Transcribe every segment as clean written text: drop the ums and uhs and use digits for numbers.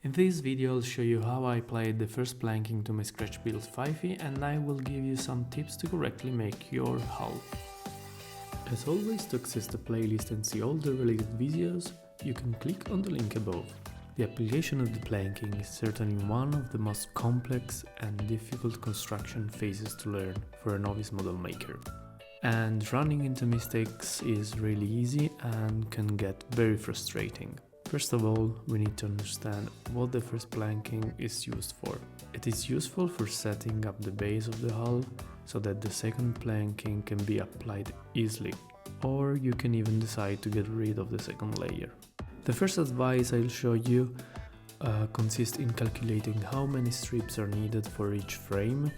In this video I'll show you how I applied the first planking to my scratch built FIFIE, and I will give you some tips to correctly make your hull. As always, to access the playlist and see all the related videos, you can click on the link above. The application of the planking is certainly one of the most complex and difficult construction phases to learn for a novice model maker. And running into mistakes is really easy and can get very frustrating. First of all, we need to understand what the first planking is used for. It is useful for setting up the base of the hull so that the second planking can be applied easily, or you can even decide to get rid of the second layer. The first advice I'll show you consists in calculating how many strips are needed for each frame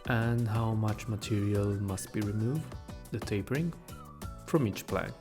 and how much material must be removed, the tapering, from each plank.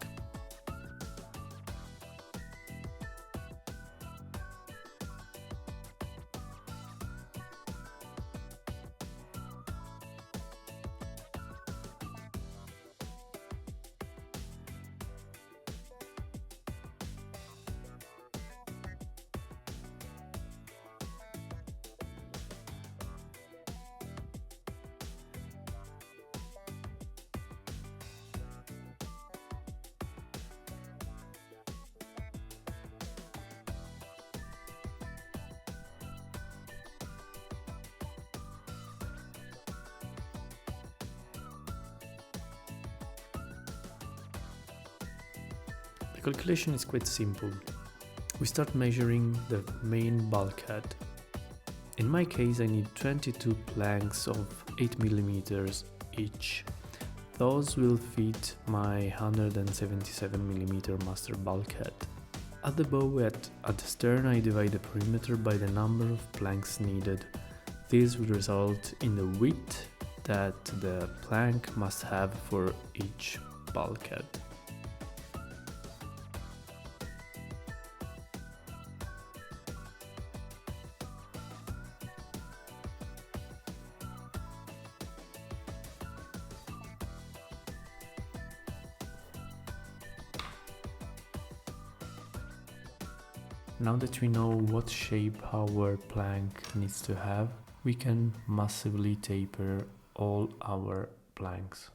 The calculation is quite simple. We start measuring the main bulkhead. In my case I need 22 planks of 8 mm each. Those will fit my 177 mm master bulkhead. At the bow at the stern I divide the perimeter by the number of planks needed. This will result in the width that the plank must have for each bulkhead. Now that we know what shape our plank needs to have, we can massively taper all our planks.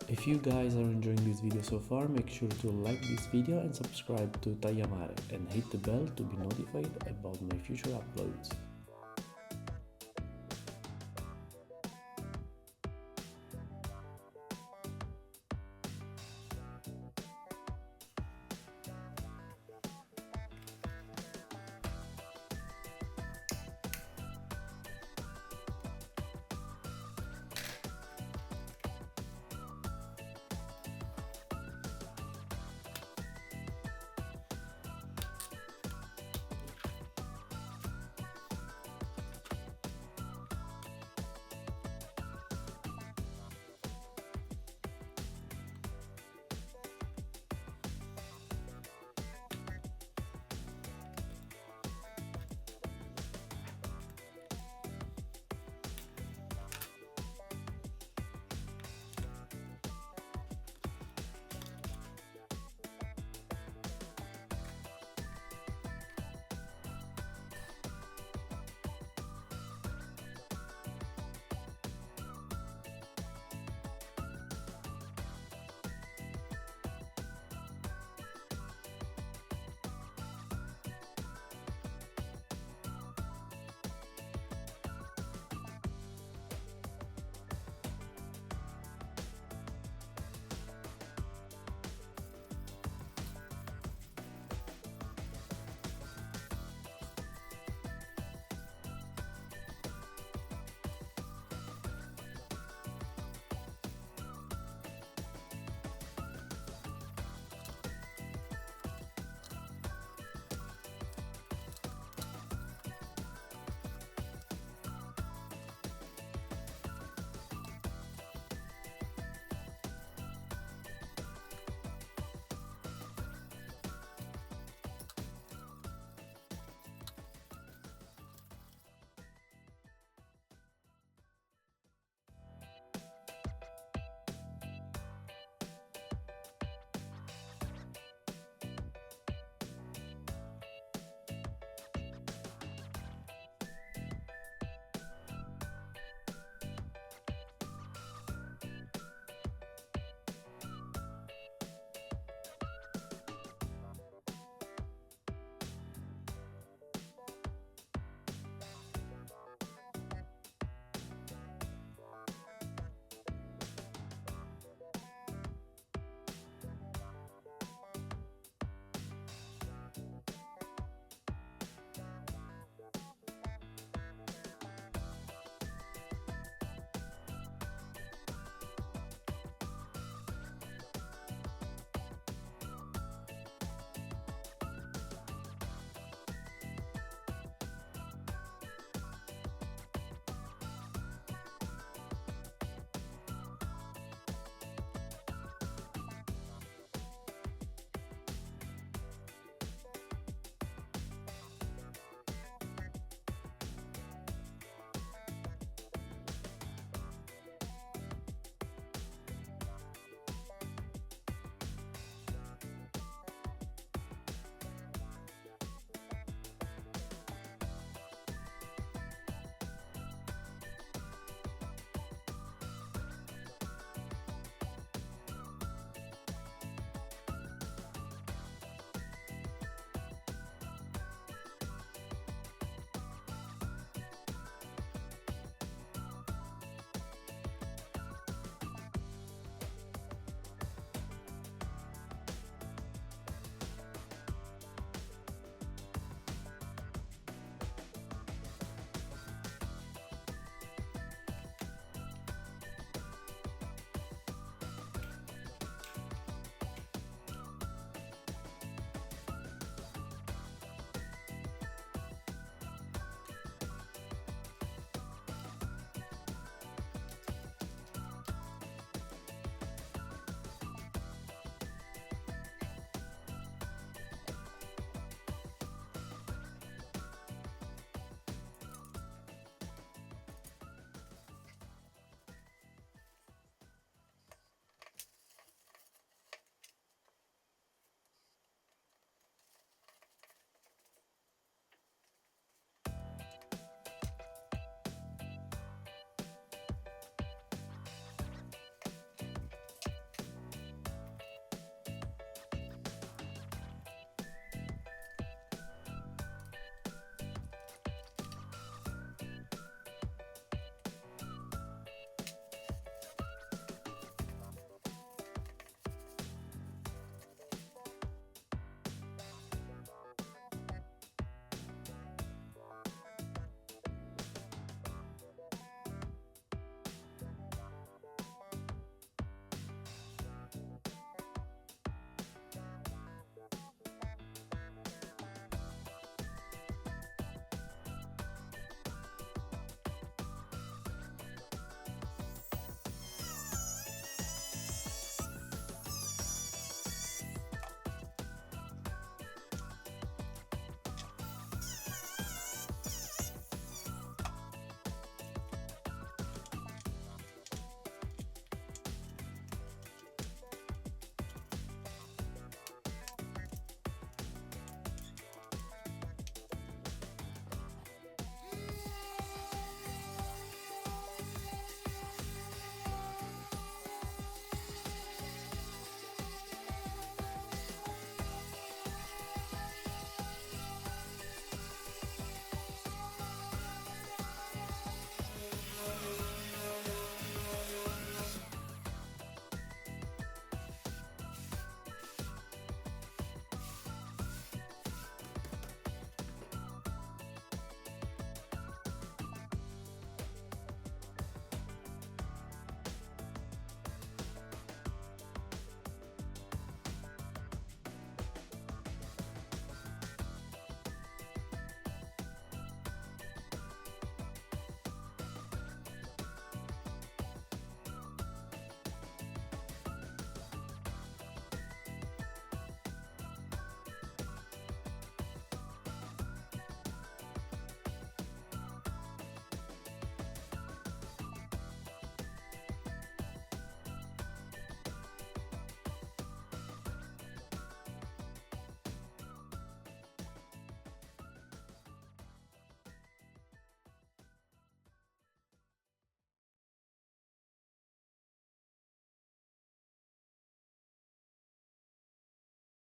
If you guys are enjoying this video so far, make sure to like this video and subscribe to Tagliamare and hit the bell to be notified about my future uploads.